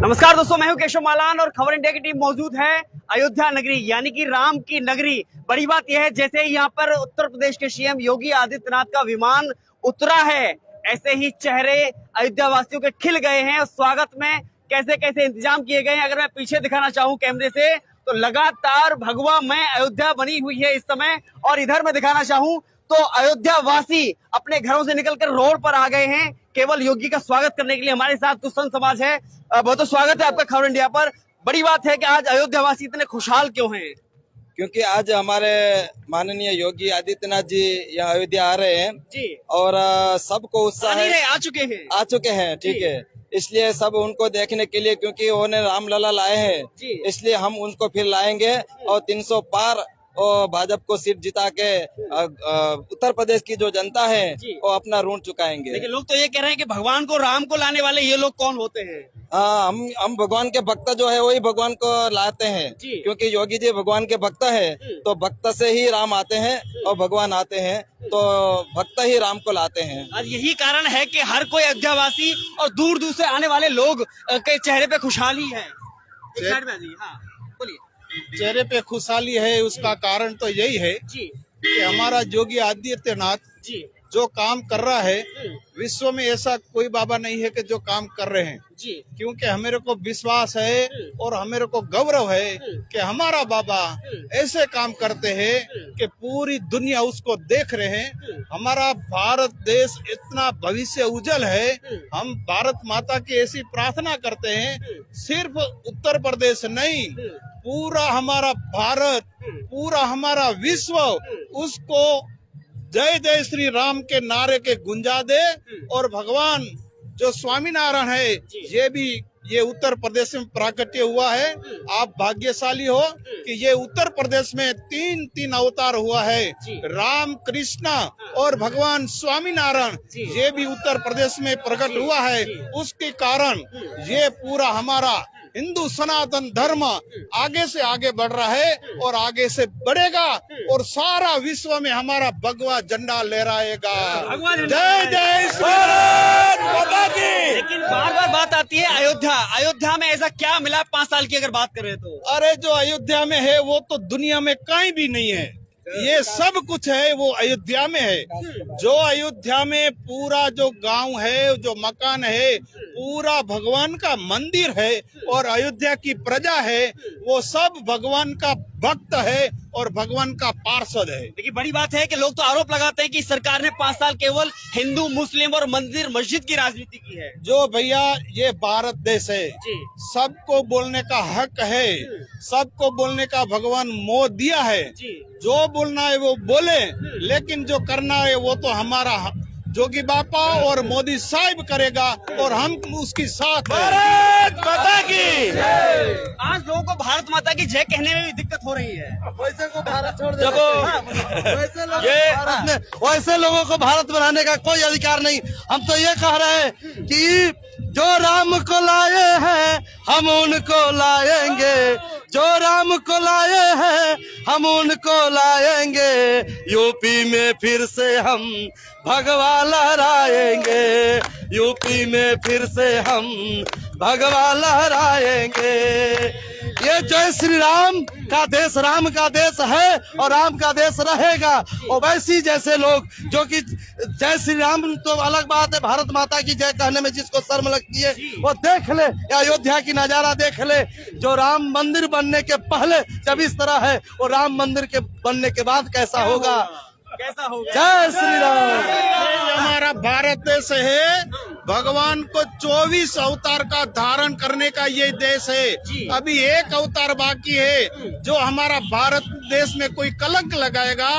नमस्कार दोस्तों, मैं हूं केशव मालान और खबर इंडिया की टीम मौजूद है अयोध्या नगरी यानी कि राम की नगरी। बड़ी बात यह है, जैसे ही यहाँ पर उत्तर प्रदेश के सीएम योगी आदित्यनाथ का विमान उतरा है, ऐसे ही चेहरे अयोध्या वासियों के खिल गए हैं। स्वागत में कैसे कैसे इंतजाम किए गए हैं, अगर मैं पीछे दिखाना चाहूँ कैमरे से, तो लगातार भगवा में अयोध्या बनी हुई है इस समय। और इधर मैं दिखाना चाहूँ तो अयोध्या वासी अपने घरों से निकलकर रोड पर आ गए हैं केवल योगी का स्वागत करने के लिए। हमारे साथ कुछ संत समाज है। बहुत बहुत स्वागत है आपका खबर इंडिया पर। बड़ी बात है कि आज अयोध्या वासी इतने खुशहाल क्यों हैं? क्योंकि आज हमारे माननीय योगी आदित्यनाथ जी यहाँ अयोध्या आ रहे हैं जी। और सबको उत्साह है। आ चुके हैं ठीक है, इसलिए सब उनको देखने के लिए, क्योंकि उन्होंने रामलला लाए हैं, इसलिए हम उनको फिर लाएंगे और 300 पार और भाजपा को सीट जिता के उत्तर प्रदेश की जो जनता है वो अपना ऋण चुकाएंगे। लेकिन लोग तो ये कह रहे हैं कि भगवान को राम को लाने वाले ये लोग कौन होते हैं? हम भगवान के भक्त जो है वही भगवान को लाते हैं, क्योंकि योगी जी भगवान के भक्त है, तो भक्त से ही राम आते हैं और भगवान आते हैं, तो भक्त ही राम को लाते हैं। आज यही कारण है कि हर कोई अयोध्यावासी और दूर दूर से आने वाले लोग के चेहरे पे खुशहाली है। बोलिए। चेहरे पे खुशहाली है, उसका कारण तो यही है कि हमारा योगी आदित्यनाथ जो काम कर रहा है, विश्व में ऐसा कोई बाबा नहीं है कि जो काम कर रहे हैं। क्योंकि हमेरे को विश्वास है और हमेरे को गौरव है कि हमारा बाबा ऐसे काम करते हैं कि पूरी दुनिया उसको देख रहे हैं। हमारा भारत देश इतना भविष्य उज्जवल है। हम भारत माता की ऐसी प्रार्थना करते हैं, सिर्फ उत्तर प्रदेश नहीं, पूरा हमारा भारत, पूरा हमारा विश्व उसको जय जय श्री राम के नारे के गुंजा दे। और भगवान जो स्वामीनारायण है, ये उत्तर प्रदेश में प्राकट्य हुआ है। आप भाग्यशाली हो कि ये उत्तर प्रदेश में तीन अवतार हुआ है, राम, कृष्ण और भगवान स्वामीनारायण, ये भी उत्तर प्रदेश में प्रकट हुआ है। उसके कारण ये पूरा हमारा हिंदू सनातन धर्म आगे से आगे बढ़ रहा है और आगे से बढ़ेगा और सारा विश्व में हमारा भगवा झंडा लहराएगा। जय जय श्री राम की। लेकिन बार बार बात आती है अयोध्या में ऐसा क्या मिला 5 साल की अगर बात करें तो? अरे जो अयोध्या में है वो तो दुनिया में कहीं भी नहीं है। ये सब कुछ है वो अयोध्या में है। जो अयोध्या में पूरा जो गांव है, जो मकान है, पूरा भगवान का मंदिर है और अयोध्या की प्रजा है, वो सब भगवान का भक्त है और भगवान का पार्षद है। देखिए, बड़ी बात है कि लोग तो आरोप लगाते हैं कि सरकार ने 5 साल केवल हिंदू, मुस्लिम और मंदिर मस्जिद की राजनीति की है। जो भैया ये भारत देश है, सबको बोलने का हक है, सबको बोलने का भगवान मोह दिया है। जो बोलना है वो बोले, लेकिन जो करना है वो तो हमारा जोगी बापा और मोदी साहब करेगा और हम उसकी साथ हैं। भारत माता की। आज लोगों को भारत माता की जय कहने में भी दिक्कत हो रही है। वैसे को भारत छोड़ दे। वैसे लोगों को भारत बनाने का कोई अधिकार नहीं। हम तो ये कह रहे हैं कि जो राम को लाए हैं हम उनको लाएंगे, जो राम को लाए हैं हम उनको लाएंगे। यूपी में फिर से हम भगवा लहराएंगे, यूपी में फिर से हम भगवा लहराएंगे। ये जय श्री राम का देश राम का देश है और राम का देश रहेगा। ओवैसी जैसे लोग जो कि जय श्री राम तो अलग बात है, भारत माता की जय कहने में जिसको शर्म लगती है वो देख ले, अयोध्या की नजारा देख ले। जो राम मंदिर बनने के पहले जब इस तरह है, वो राम मंदिर के बनने के बाद कैसा होगा? जय श्री राम। हमारा भारत देश है, भगवान को 24 अवतार का धारण करने का ये देश है। अभी एक अवतार बाकी है। जो हमारा भारत देश में कोई कलंक लगाएगा,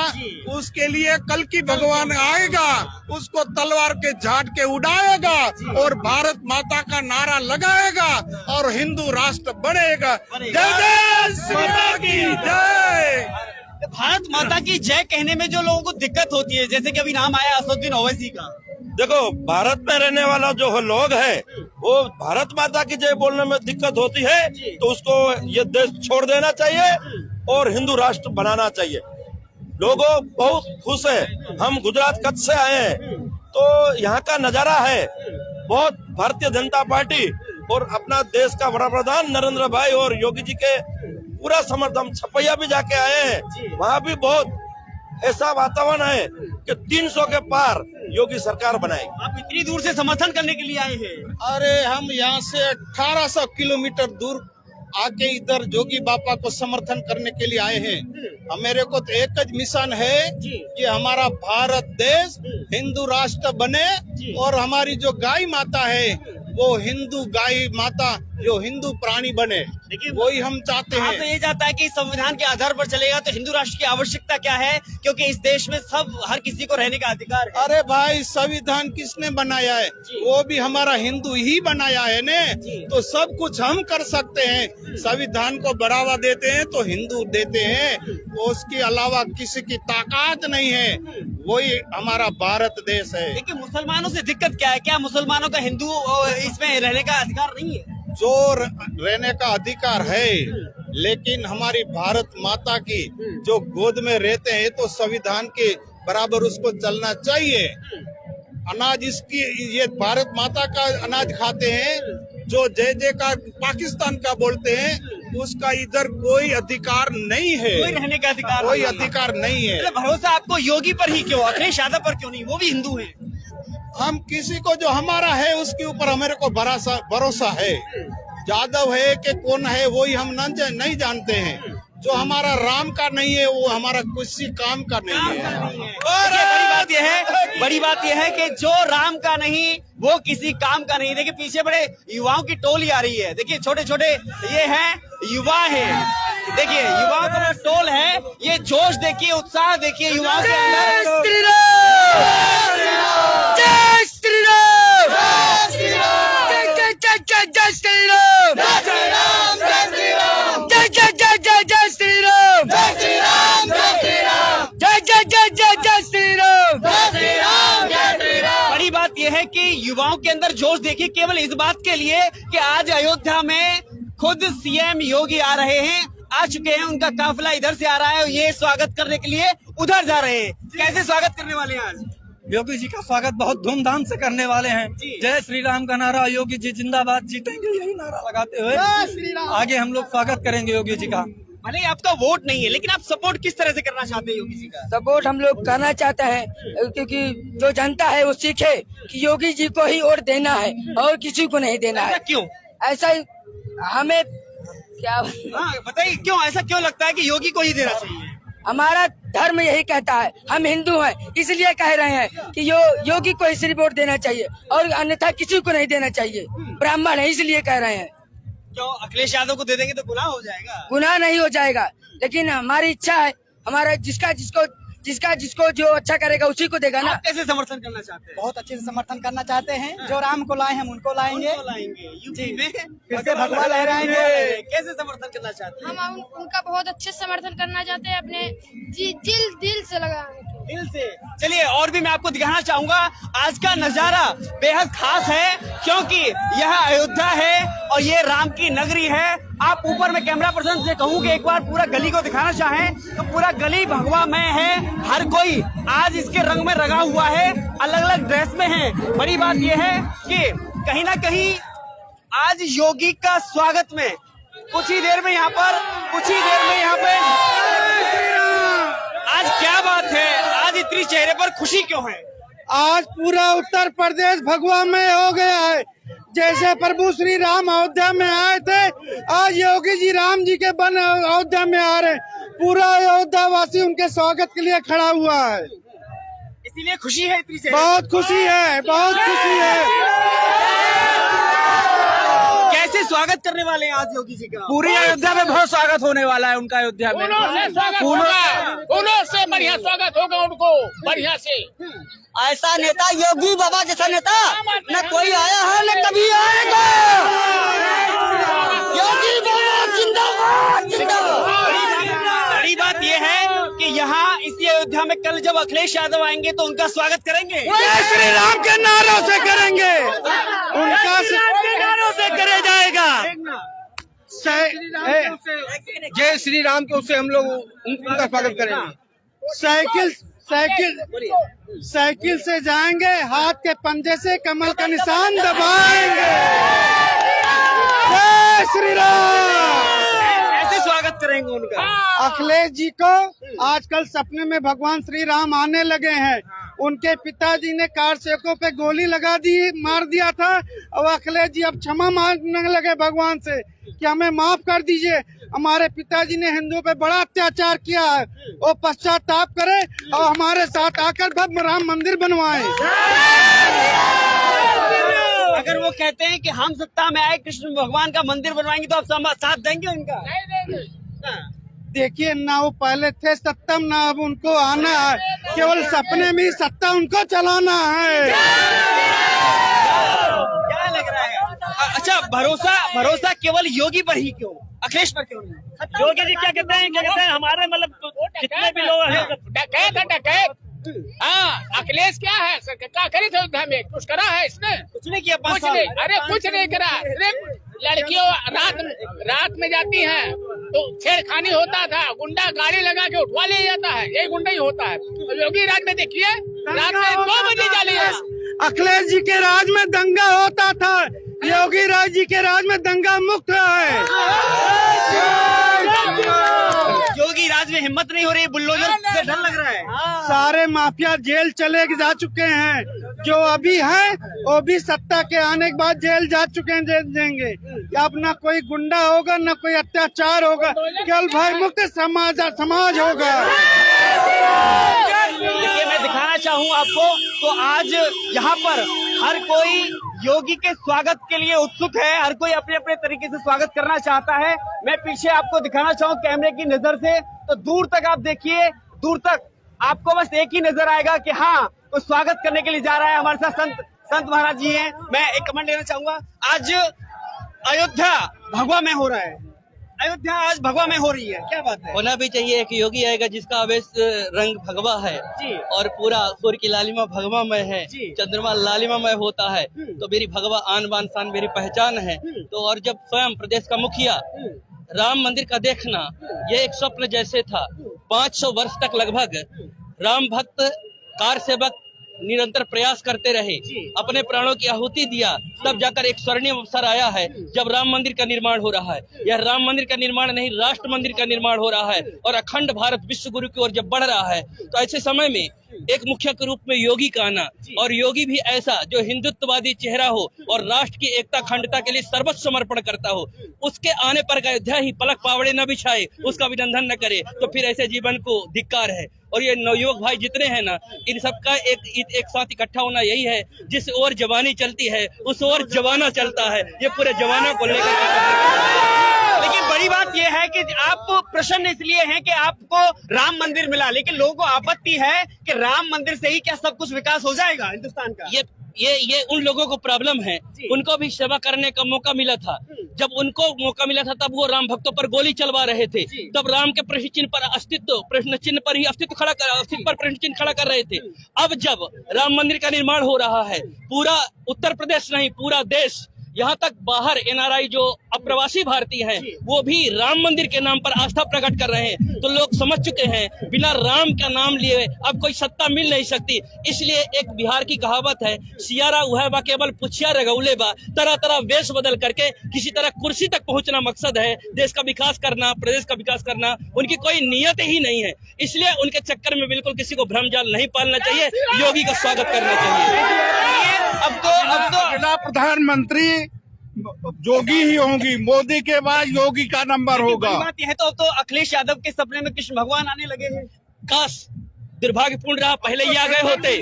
उसके लिए कल की भगवान आएगा, उसको तलवार के झाट के उड़ाएगा और भारत माता का नारा लगाएगा और हिंदू राष्ट्र बढ़ेगा। जय जय श्री राम की जय। भारत माता की जय कहने में जो लोगों को दिक्कत होती है, जैसे कि अभी नाम आया असदुद्दीन ओवैसी का। देखो, भारत में रहने वाला जो लोग है वो भारत माता की जय बोलने में दिक्कत होती है, तो उसको ये देश छोड़ देना चाहिए और हिंदू राष्ट्र बनाना चाहिए। लोगों बहुत खुश है। हम गुजरात कच्छ से आए हैं, तो यहाँ का नजारा है बहुत। भारतीय जनता पार्टी और अपना देश का बड़ा प्रधान नरेंद्र भाई और योगी जी के पूरा समर्थन, छपैया भी जाके आए हैं, वहाँ भी बहुत ऐसा वातावरण है कि 300 के पार योगी सरकार बनाएगी। आप इतनी दूर से समर्थन करने के लिए आए हैं? अरे हम यहाँ से 1800 किलोमीटर दूर आके इधर जोगी बापा को समर्थन करने के लिए आए हैं। मेरे को तो एक ही मिशन है कि हमारा भारत देश हिंदू राष्ट्र बने और हमारी जो गाय माता है वो हिंदू गाय माता जो हिंदू प्राणी बने, देखिए वही हम चाहते हाँ, हैं। तो ये चाहता है कि संविधान के आधार पर चलेगा तो हिंदू राष्ट्र की आवश्यकता क्या है, क्योंकि इस देश में सब हर किसी को रहने का अधिकार है। अरे भाई संविधान किसने बनाया है? वो भी हमारा हिंदू ही बनाया है ने, तो सब कुछ हम कर सकते हैं। संविधान को बढ़ावा देते हैं तो हिंदू देते हैं, उसके अलावा किसी की ताकत नहीं है। वही हमारा भारत देश है। लेकिन मुसलमानों से दिक्कत क्या है? क्या मुसलमानों का हिंदू इसमें रहने का अधिकार नहीं है? जो रहने का अधिकार है, लेकिन हमारी भारत माता की जो गोद में रहते हैं तो संविधान के बराबर उसको चलना चाहिए। अनाज इसकी, ये भारत माता का अनाज खाते हैं, जो जय जय का पाकिस्तान का बोलते हैं, उसका इधर कोई अधिकार नहीं है। कोई रहने का अधिकार कोई नहीं है। अधिकार नहीं है। मतलब भरोसा आपको योगी पर ही क्यों, अखिलेश यादव पर क्यों नहीं? वो भी हिंदू हैं। हम किसी को जो हमारा है उसके ऊपर हमारे को भरोसा है। यादव है कि कौन है वही हम नहीं जानते हैं। जो हमारा राम का नहीं है वो हमारा किसी काम का नहीं है। और बड़ी बात यह है कि जो राम का नहीं वो किसी काम का नहीं। देखिए पीछे बड़े युवाओं की टोली आ रही है। देखिए छोटे छोटे ये हैं, युवा है। देखिए युवाओं का टोल है। ये जोश देखिए, उत्साह देखिए युवाओं के अंदर। जय श्री राम, जय श्री राम, जय श्री राम, जय श्री राम, जय श्री राम, जय श्री राम, जय श्री राम, जय श्री राम। बड़ी बात यह है कि युवाओं के अंदर जोश देखिए, केवल इस बात के लिए कि आज अयोध्या में खुद सीएम योगी आ रहे हैं, आ चुके हैं। उनका काफिला इधर से आ रहा है और ये स्वागत करने के लिए उधर जा रहे हैं। कैसे स्वागत करने वाले हैं आज? योगी जी का स्वागत बहुत धूमधाम से करने वाले हैं। जय श्री राम का नारा, योगी जी जिंदाबाद, जीतेंगे, यही नारा लगाते हुए आगे हम लोग स्वागत करेंगे योगी जी का। भले ही आपका वोट नहीं है, लेकिन आप सपोर्ट किस तरह से करना चाहते हैं योगी जी का? सपोर्ट हम लोग करना चाहते हैं क्योंकि जो जनता है वो सीखे कि योगी जी को ही वोट देना है और किसी को नहीं देना है। क्यों ऐसा ही हमें क्या बताइए, क्यों ऐसा क्यों लगता है कि योगी को ही देना चाहिए? हमारा धर्म यही कहता है। हम हिंदू हैं इसलिए कह रहे हैं कि योगी को ही सिर्फ वोट देना चाहिए और अन्यथा किसी को नहीं देना चाहिए। ब्राह्मण है इसलिए कह रहे हैं। क्यों अखिलेश यादव को दे देंगे तो गुनाह हो जाएगा? गुनाह नहीं हो जाएगा, लेकिन हमारी इच्छा है, हमारा जिसको जो अच्छा करेगा उसी को देगा ना। आप कैसे समर्थन करना चाहते हैं? बहुत अच्छे से समर्थन करना चाहते हैं। जो राम को लाए हम उनको लाएंगे, यूपी में फिर से भगवा लहराएंगे। कैसे समर्थन करना चाहते हैं? हम उनका बहुत अच्छे से समर्थन करना चाहते हैं, अपने दिल से लगाने के दिल से। चलिए और भी मैं आपको दिखाना चाहूंगा। आज का नजारा बेहद खास है क्योंकि यह अयोध्या है और ये राम की नगरी है। आप ऊपर में कैमरा पर्सन से कहूँ कि एक बार पूरा गली को दिखाना चाहें तो पूरा गली भगवामय है। हर कोई आज इसके रंग में रंगा हुआ है, अलग अलग ड्रेस में है। बड़ी बात यह है कि कहीं ना कहीं आज योगी का स्वागत में कुछ ही देर में यहाँ पे आज क्या बात है, आज इतनी चेहरे पर खुशी क्यों है? आज पूरा उत्तर प्रदेश भगवा में हो गया है। जैसे प्रभु श्री राम अयोध्या में आए थे, आज योगी जी राम जी के बन अयोध्या में आ रहे हैं। पूरा अयोध्या वासी उनके स्वागत के लिए खड़ा हुआ है, इसीलिए खुशी है इतनी चेहरे। बहुत खुशी है, बहुत खुशी है। कैसे स्वागत करने वाले हैं आज योगी जी का? पूरी अयोध्या में बहुत स्वागत होने वाला है उनका। अयोध्या में फूलों से बढ़िया स्वागत होगा उनको, बढ़िया से। ऐसा नेता योगी बाबा जैसा नेता न कोई आया है न कभी आएगा। योगी बाबा जिंदाबाद, जिंदाबाद। बड़ी बात यह है कि यहाँ इसी अयोध्या में कल जब अखिलेश यादव आएंगे तो उनका स्वागत करेंगे। जय श्री राम के नारों से करेंगे, उनका नारों से करे जाएगा। जय श्री राम के उससे हम लोग उनका स्वागत करेंगे। साइकिल से जाएंगे, हाथ के पंजे से कमल का निशान दबाएंगे। श्री राम। ऐसे स्वागत करेंगे उनका। अखिलेश जी को आजकल सपने में भगवान श्री राम आने लगे हैं। उनके पिताजी ने कार सेवकों पे गोली मार दिया था और अखिलेश जी अब क्षमा मांगने लगे भगवान से कि हमें माफ कर दीजिए। हमारे पिताजी ने हिंदुओं पे बड़ा अत्याचार किया है, वो पश्चाताप करे और हमारे साथ आकर भव्य राम मंदिर बनवाएं। अगर वो कहते हैं कि हम सत्ता में आए कृष्ण भगवान का मंदिर बनवाएंगे तो आप साथ देंगे उनका? देखिए, ना वो पहले थे सत्ता में, ना अब उनको आना है। केवल सपने में ही सत्ता उनको चलाना है। क्या लग रहा है? अच्छा, भरोसा केवल योगी पर ही क्यों, अखिलेश पर क्यों नहीं? योगी जी क्या कहते हैं हमारे मतलब जितने भी लोग हैं डकैत। हाँ, अखिलेश क्या है क्या करी थे अयोध्या में? कुछ करा है इसने? कुछ नहीं किया। कुछ नहीं, अरे कुछ नहीं करा। सिर्फ लड़कियों रात में जाती हैं तो छेड़खानी होता था, गुंडा गाड़ी लगा के उठवा लिया जाता है, यही गुंडा ही होता है। तो योगी राज में देखिए, रात में 2 बजे जाली है। अखिलेश जी के राज में दंगा होता था, योगी राज जी के राज में दंगा मुक्त है। योगी राज में हिम्मत नहीं हो रही, बुलडोजर से डर लग रहा है। सारे माफिया जेल चले जा चुके हैं, जो अभी है वो भी सत्ता के आने के बाद जेल जा चुके हैं, जेल जाएंगे। अब न कोई गुंडा होगा, न कोई अत्याचार होगा, केवल भय मुक्त समाज होगा। देखिए, मैं दिखाना चाहूँ आपको, तो आज यहाँ पर हर कोई योगी के स्वागत के लिए उत्सुक है, हर कोई अपने अपने तरीके से स्वागत करना चाहता है। मैं पीछे आपको दिखाना चाहूँ कैमरे की नजर से, तो दूर तक आप देखिए, दूर तक आपको बस एक ही नजर आएगा कि हाँ, तो स्वागत करने के लिए जा रहा है। हमारे साथ संत महाराज जी हैं। मैं एक कमेंट लेना चाहूंगा। आज अयोध्या भगवा में हो रहा है, अयोध्या आज भगवा में हो रही है, क्या बात है? होना भी चाहिए। एक योगी आएगा जिसका आवेश रंग भगवा है जी। और पूरा सूर्य की लालिमा भगवामय है, जी। चंद्रमा लालिमामय होता है, तो मेरी भगवा आन बान शान मेरी पहचान है। तो और जब स्वयं प्रदेश का मुखिया राम मंदिर का देखना, ये एक स्वप्न जैसे था। 500 वर्ष तक लगभग राम भक्त कार सेवक निरंतर प्रयास करते रहे, अपने प्राणों की आहुति दिया, तब जाकर एक स्वर्णिम अवसर आया है जब राम मंदिर का निर्माण हो रहा है। यह राम मंदिर का निर्माण नहीं, राष्ट्र मंदिर का निर्माण हो रहा है और अखंड भारत विश्व गुरु की ओर जब बढ़ रहा है, तो ऐसे समय में एक मुखिया के रूप में योगी का आना, और योगी भी ऐसा जो हिंदुत्ववादी चेहरा हो और राष्ट्र की एकता अखंडता के लिए सर्वस्व समर्पण करता हो, उसके आने पर अयोध्या ही पलक पावड़े न बिछाए, उसका अभिनंदन न करे, तो फिर ऐसे जीवन को धिक्कार है। और ये नवयुवक भाई जितने हैं ना, इन सबका एक साथ इकट्ठा होना यही है, जिस ओर जवानी चलती है उस ओर जवाना चलता है। ये पूरे जवाना को लेकर। लेकिन बड़ी बात यह है कि आप प्रसन्न इसलिए हैं कि आपको राम मंदिर मिला, लेकिन लोगों को आपत्ति है कि राम मंदिर से ही क्या सब कुछ विकास हो जाएगा हिंदुस्तान का? ये उन लोगों को प्रॉब्लम है। उनको भी सेवा करने का मौका मिला था। जब उनको मौका मिला था तब वो राम भक्तों पर गोली चलवा रहे थे, तब राम के प्रश्न चिन्ह पर प्रश्न चिन्ह पर ही अस्तित्व पर प्रश्न चिन्ह खड़ा कर रहे थे। अब जब राम मंदिर का निर्माण हो रहा है, पूरा उत्तर प्रदेश नहीं पूरा देश, यहाँ तक बाहर एनआरआई जो अप्रवासी भारतीय हैं, वो भी राम मंदिर के नाम पर आस्था प्रकट कर रहे हैं। तो लोग समझ चुके हैं बिना राम का नाम लिए अब कोई सत्ता मिल नहीं सकती। इसलिए एक बिहार की कहावत है, सियारा उहे बा केवल पुछिया रगौले बा, तरह तरह वेश बदल करके किसी तरह कुर्सी तक पहुंचना मकसद है। देश का विकास करना, प्रदेश का विकास करना उनकी कोई नियत ही नहीं है। इसलिए उनके चक्कर में बिल्कुल किसी को भ्रमजाल नहीं पालना चाहिए, योगी का स्वागत करना चाहिए। अब तो अगला प्रधानमंत्री योगी ही होंगी, मोदी के बाद योगी का नंबर होगा। बड़ी बात यह है, तो अखिलेश यादव के सपने में कृष्ण भगवान आने लगे हैं। काश दुर्भाग्यपूर्ण रहा, पहले ही आ गए होते।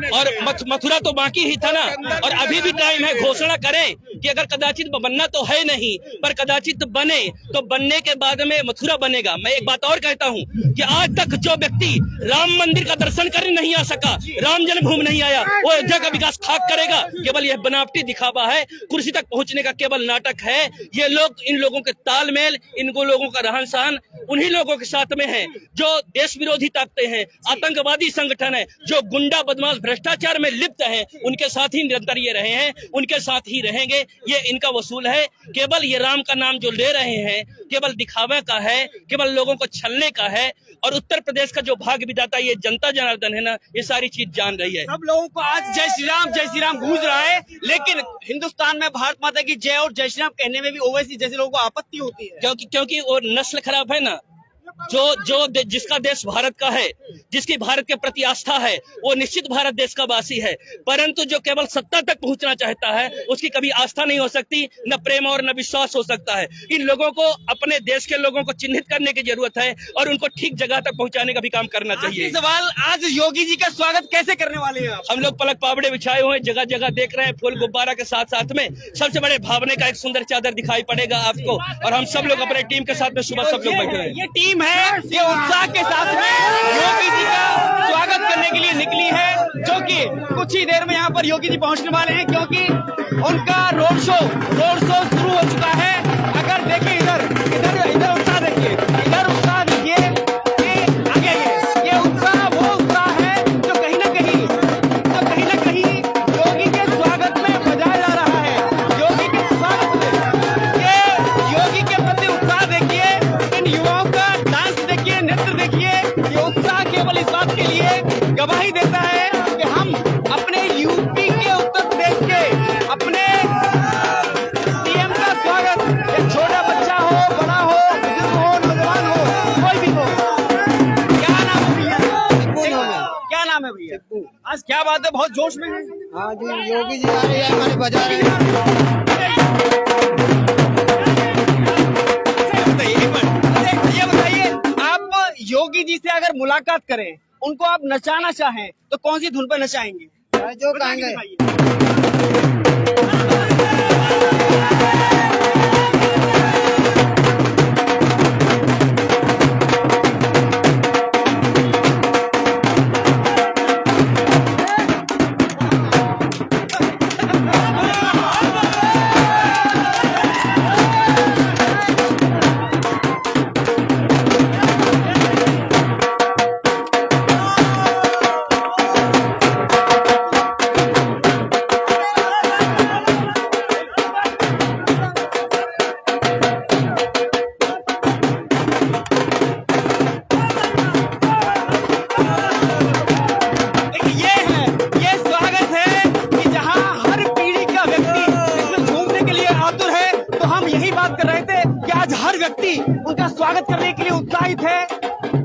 और मथुरा तो बाकी ही था ना, और अभी भी टाइम है। घोषणा करें कि अगर कदाचित बनना तो है नहीं, पर कदाचित बने तो बनने के बाद में मथुरा बनेगा। मैं एक बात और कहता हूं कि आज तक जो व्यक्ति राम मंदिर का दर्शन करने नहीं आ सका, राम जन्मभूमि नहीं आया, वो अयोध्या का विकास खाक करेगा। केवल यह बनावटी दिखावा है, कुर्सी तक पहुंचने का केवल नाटक है। ये लोग, इन लोगों के तालमेल, इन लोगों का रहन सहन उन्हीं लोगों के साथ में है जो देश विरोधी ताकतें हैं, आतंकवादी संगठन है, जो गुंडा बदमाश भ्रष्टाचार में लिप्त हैं, उनके साथ ही निरंतर ये रहे हैं, उनके साथ ही रहेंगे। ये इनका वसूल है। केवल ये राम का नाम जो ले रहे हैं केवल दिखावे का है, केवल लोगों को छलने का है। और उत्तर प्रदेश का जो भाग्य विधाता ये जनता जनार्दन है ना, ये सारी चीज जान रही है। सब लोगों को आज जय श्री राम गूंज रहा है, लेकिन हिंदुस्तान में भारत माता की जय और जय श्री राम कहने में भी ओवैसी जैसे लोगों को आपत्ति होती है। क्योंकि वो नस्ल खराब है ना। जिसका देश भारत का है, जिसकी भारत के प्रति आस्था है, वो निश्चित भारत देश का वासी है। परंतु जो केवल सत्ता तक पहुंचना चाहता है, उसकी कभी आस्था नहीं हो सकती, न प्रेम और न विश्वास हो सकता है। इन लोगों को, अपने देश के लोगों को चिन्हित करने की जरूरत है और उनको ठीक जगह तक पहुंचाने का भी काम करना चाहिए। सवाल, आज योगी जी का स्वागत कैसे करने वाले हैं आप? हम लोग पलक पावड़े बिछाए हुए, जगह जगह देख रहे हैं, फूल गुब्बारा के साथ साथ में सबसे बड़े भावने का एक सुंदर चादर दिखाई पड़ेगा आपको, और हम सब लोग अपने टीम के साथ में सुबह सब लोग बैठे हैं। ये टीम है, ये उत्साह के साथ में योगी जी का स्वागत करने के लिए निकली है, जो कि कुछ ही देर में यहाँ पर योगी जी पहुंचने वाले हैं, क्योंकि उनका रोड शो शुरू हो चुका है। अगर देखिए इधर उत्साह देखिए, इधर उत्साह देखिए, आगे ये उत्साह वो उत्साह है जो कहीं ना कहीं योगी के स्वागत में बजाया जा रहा है। योगी के स्वागत में ये योगी के प्रति उत्साह देखिए, इन युवाओं का डांस देखिए, नृत्य देखिए। ये उत्साह केवल इस बात के लिए गवाही देता है कि हम अपने यूपी के, उत्तर प्रदेश के अपने सीएम का स्वागत, एक छोटा बच्चा हो, बड़ा हो, बुजुर्ग हो, नौजवान हो, कोई भी हो। क्या नाम है भैया? क्या नाम है भैया? आज क्या बात है, बहुत जोश में है। हाँ जी, योगी जी आ रहे हैं, हमारे बजा रहे हैं। ये बताइए, आप योगी जी से अगर मुलाकात करें, उनको आप नचाना चाहें, तो कौन सी धुन पर नचाएंगे? जो कहेंगे। उनका स्वागत करने के लिए उत्साहित है।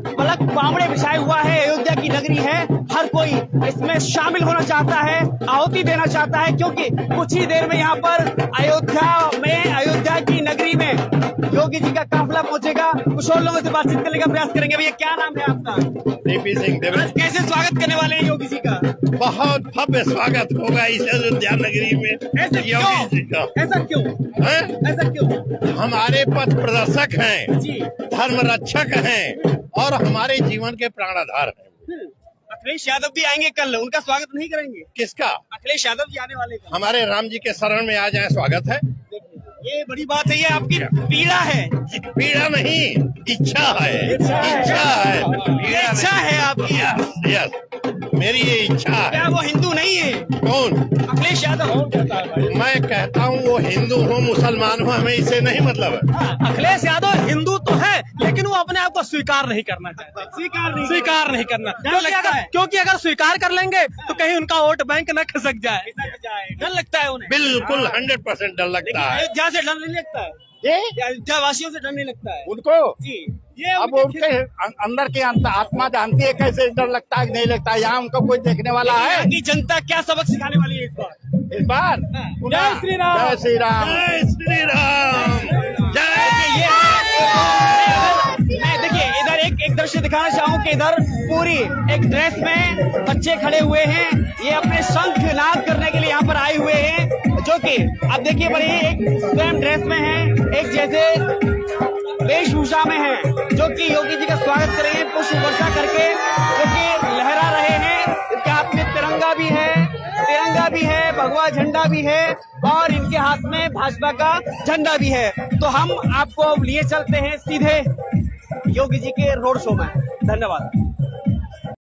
पलक पावड़े बिछाए हुआ है, अयोध्या की नगरी है, हर कोई इसमें शामिल होना चाहता है, आहुति देना चाहता है, क्योंकि कुछ ही देर में यहाँ पर अयोध्या की नगरी में योगी जी का काफिला पहुंचेगा। कुछ और लोगों से बातचीत करने का प्रयास करेंगे। भैया क्या नाम है आपका? डीपी सिंह। कैसे स्वागत करने वाले हैं योगी जी का? बहुत भव्य स्वागत होगा इस अयोध्या नगरी में। ऐसा योगी जी का। ऐसा क्यों? ऐसा क्यों? हमारे पथ प्रदर्शक हैं जी, धर्म रक्षक हैं और हमारे जीवन के प्राणाधार हैं। अखिलेश यादव भी आएंगे कल, उनका स्वागत नहीं करेंगे? किसका? अखिलेश यादव जी आने वाले का। हमारे राम जी के शरण में आ जाए, स्वागत है। ये बड़ी बात है, ये आपकी पीड़ा है। पीड़ा नहीं, इच्छा है। इच्छा है आपकी। यस, मेरी ये इच्छा है। क्या वो हिंदू नहीं है? कौन? अखिलेश यादव। मैं कहता हूँ वो हिंदू हो, मुसलमान हो, हमें इससे नहीं मतलब है। अखिलेश यादव हिंदू तो है, लेकिन वो अपने आप को स्वीकार नहीं करना चाहते। स्वीकार नहीं करना, क्योंकि अगर स्वीकार कर लेंगे तो कहीं उनका वोट बैंक न खसक जाए। डर लगता है उन्हें? बिल्कुल 100% डर लगता है। अयोध्या से डर नहीं लगता है? अयोध्या वासियों से डर नहीं लगता है उनको? जी, ये अब उनके अंदर की आत्मा जानती है कैसे डर लगता है नहीं लगता है। यहाँ उनको कोई देखने वाला है? यहाँ की जनता क्या सबक सिखाने वाली है इस बार? जय श्री राम, जय श्री राम, जय श्री राम, देखिए इधर एक दृश्य दिखाना चाहूँ कि इधर पूरी एक ड्रेस में बच्चे खड़े हुए हैं। ये अपने शंख नाद करने के लिए यहाँ पर आए हुए हैं, जो कि आप देखिए बड़े एक स्वयं ड्रेस में हैं, एक जैसे वेशभूषा में हैं, जो कि योगी जी का स्वागत करेंगे पुष्प वर्षा करके, जो कि लहरा रहे हैं। इनके हाथ में तिरंगा भी है, भगवा झंडा भी है और इनके हाथ में भाजपा का झंडा भी है। तो हम आपको लिए चलते हैं सीधे योगी जी के रोड शो में। धन्यवाद।